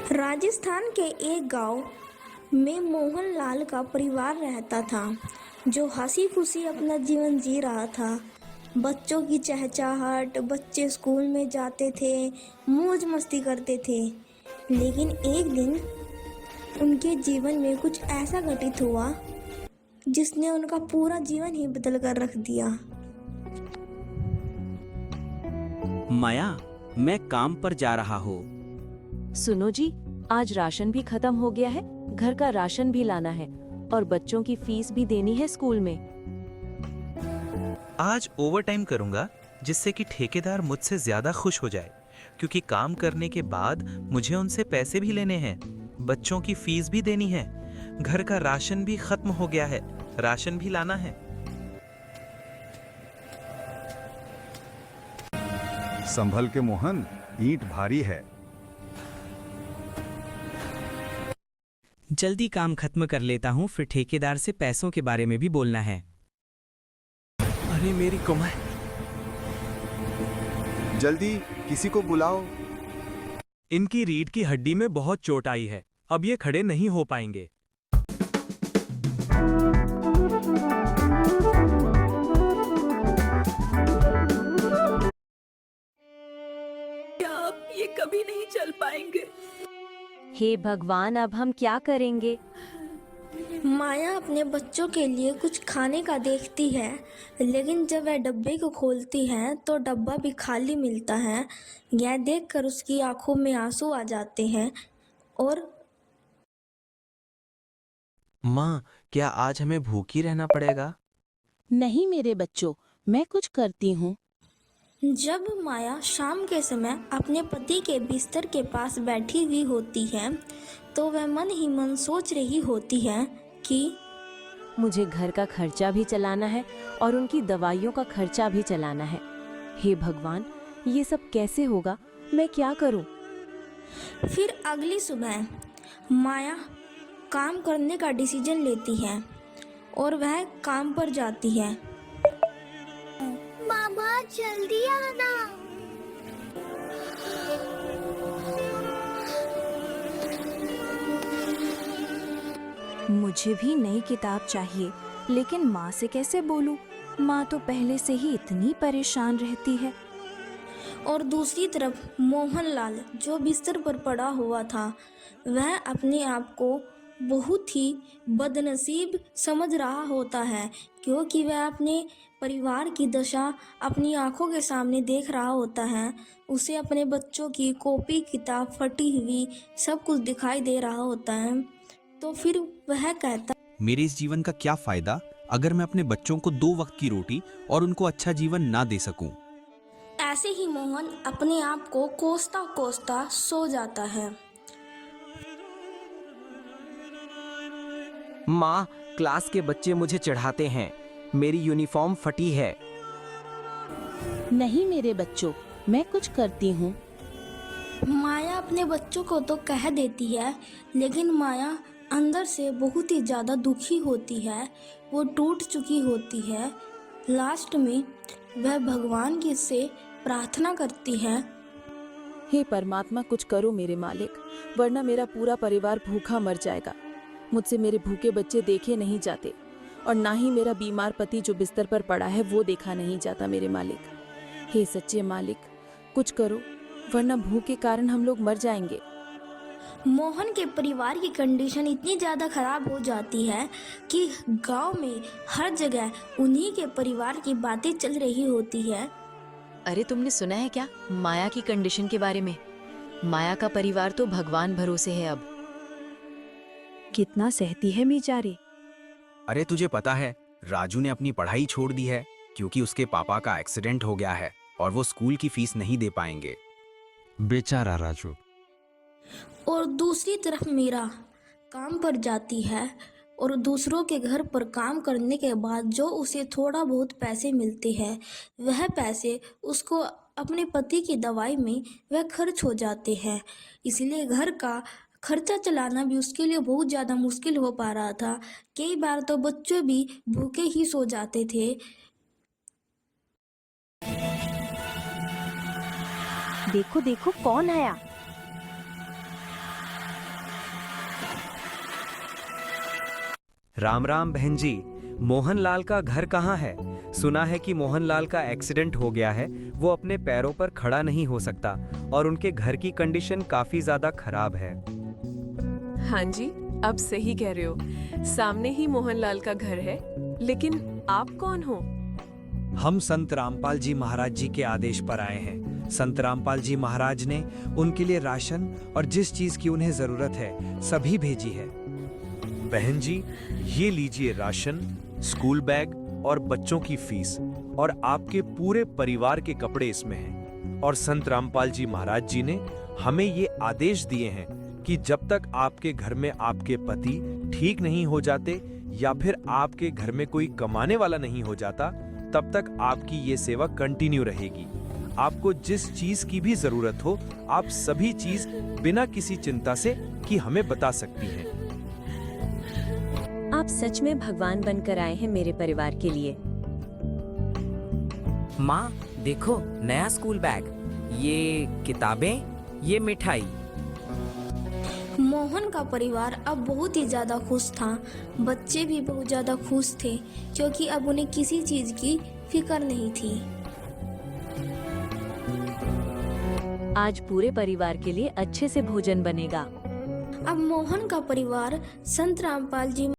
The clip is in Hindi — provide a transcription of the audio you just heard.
राजस्थान के एक गांव में मोहनलाल का परिवार रहता था, जो हंसी खुशी अपना जीवन जी रहा था। बच्चों की चहचहाहट, बच्चे स्कूल में जाते थे, मौज मस्ती करते थे। लेकिन एक दिन उनके जीवन में कुछ ऐसा घटित हुआ जिसने उनका पूरा जीवन ही बदल कर रख दिया। माया, मैं काम पर जा रहा हूँ। सुनो जी, आज राशन भी खत्म हो गया है, घर का राशन भी लाना है और बच्चों की फीस भी देनी है स्कूल में। आज ओवरटाइम करूंगा, जिससे कि ठेकेदार मुझसे ज्यादा खुश हो जाए, क्योंकि काम करने के बाद मुझे उनसे पैसे भी लेने हैं, बच्चों की फीस भी देनी है, घर का राशन भी खत्म हो गया है, राशन भी लाना है। संभल के मोहन, ईंट भारी है। जल्दी काम खत्म कर लेता हूँ, फिर ठेकेदार से पैसों के बारे में भी बोलना है। अरे मेरी कमाई! जल्दी किसी को बुलाओ। इनकी रीढ़ की हड्डी में बहुत चोट आई है, अब ये खड़े नहीं हो पाएंगे। आप ये कभी नहीं चल पाएंगे। हे भगवान, अब हम क्या करेंगे? माया अपने बच्चों के लिए कुछ खाने का देखती है, लेकिन जब वह डब्बे को खोलती है तो डब्बा भी खाली मिलता है। यह देखकर उसकी आंखों में आंसू आ जाते हैं और माँ, क्या आज हमें भूखी रहना पड़ेगा? नहीं मेरे बच्चों, मैं कुछ करती हूँ। जब माया शाम के समय अपने पति के बिस्तर के पास बैठी हुई होती है, तो वह मन ही मन सोच रही होती है कि मुझे घर का खर्चा भी चलाना है और उनकी दवाइयों का खर्चा भी चलाना है। हे भगवान, ये सब कैसे होगा? मैं क्या करूं? फिर अगली सुबह माया काम करने का डिसीजन लेती है और वह काम पर जाती है। मामा जल्दी आना। मुझे भी नई किताब चाहिए, लेकिन माँ से कैसे बोलूं? माँ तो पहले से ही इतनी परेशान रहती है। और दूसरी तरफ मोहनलाल, जो बिस्तर पर पड़ा हुआ था, वह अपने आप को बहुत ही बदनसीब समझ रहा होता है, क्योंकि वह अपने परिवार की दशा अपनी आंखों के सामने देख रहा होता है। उसे अपने बच्चों की कॉपी किताब फटी हुई सब कुछ दिखाई दे रहा होता है। तो फिर वह कहता, मेरे इस जीवन का क्या फायदा अगर मैं अपने बच्चों को 2 वक्त की रोटी और उनको अच्छा जीवन ना दे सकूं। ऐसे ही मोहन अपने आप को कोसता कोसता सो जाता है। माँ, क्लास के बच्चे मुझे चढ़ाते हैं, मेरी यूनिफॉर्म फटी है। नहीं मेरे बच्चों, मैं कुछ करती हूँ। माया अपने बच्चों को तो कह देती है, लेकिन माया अंदर से बहुत ही ज़्यादा दुखी होती है। वो टूट चुकी होती है। लास्ट में वह भगवान की से प्रार्थना करती है, हे परमात्मा, कुछ करो मेरे मालिक, वरना मेरा पूरा परिवार भूखा मर जाएगा। मुझसे मेरे भूखे बच्चे देखे नहीं जाते और ना ही मेरा बीमार पति जो बिस्तर पर पड़ा है वो देखा नहीं जाता मेरे मालिक। हे सच्चे मालिक, कुछ करो, वरना भूख के कारण हम लोग मर जाएंगे। मोहन के परिवार की कंडीशन इतनी ज़्यादा ख़राब हो जाती है कि गांव में हर जगह उन्हीं के परिवार की बातें चल रही होती है। अरे तुमने सुना है क्या माया की कंडीशन के बारे में? माया का परिवार तो भगवान भरोसे है अब। कितना सहती है बेचारी। अरे तुझे पता है, राजू ने अपनी पढ़ाई छोड़ दी है क्योंकि उसके पापा का एक्सीडेंट हो गया है और वो स्कूल की फीस नहीं दे पाएंगे। बेचारा राजू। और दूसरी तरफ मीरा काम पर जाती है और दूसरों के घर पर काम करने के बाद जो उसे थोड़ा बहुत पैसे मिलते हैं, वह पैसे उसको अपने पति की दवाई में वह खर्च हो जाते हैं। इसलिए घर का खर्चा चलाना भी उसके लिए बहुत ज़्यादा मुश्किल हो पा रहा था। कई बार तो बच्चे भी भूखे ही सो जाते थे। देखो देखो कौन आया। राम राम बहन जी। मोहनलाल का घर कहाँ है? सुना है कि मोहनलाल का एक्सीडेंट हो गया है, वो अपने पैरों पर खड़ा नहीं हो सकता और उनके घर की कंडीशन काफी ज्यादा खराब है। हाँ जी, अब सही कह रहे हो। सामने ही मोहनलाल का घर है, लेकिन आप कौन हो? हम संत रामपाल जी महाराज जी के आदेश पर आए हैं। संत रामपाल जी महाराज ने उनके लिए राशन और जिस चीज की उन्हें जरूरत है सभी भेजी है। बहन जी, ये लीजिए राशन, स्कूल बैग और बच्चों की फीस, और आपके पूरे परिवार के कपड़े इसमें हैं। और संत रामपाल जी महाराज जी ने हमें ये आदेश दिए हैं कि जब तक आपके घर में आपके पति ठीक नहीं हो जाते या फिर आपके घर में कोई कमाने वाला नहीं हो जाता, तब तक आपकी ये सेवा कंटिन्यू रहेगी। आपको जिस चीज की भी जरूरत हो, आप सभी चीज बिना किसी चिंता से कि हमें बता सकती हैं। आप सच में भगवान बनकर आए हैं मेरे परिवार के लिए। माँ देखो, नया स्कूल बैग, ये किताबें, ये मिठाई। मोहन का परिवार अब बहुत ही ज़्यादा खुश था। बच्चे भी बहुत ज़्यादा खुश थे क्योंकि अब उन्हें किसी चीज़ की फिक्र नहीं थी। आज पूरे परिवार के लिए अच्छे से भोजन बनेगा। अब मोहन का परिवार संत रामपाल जी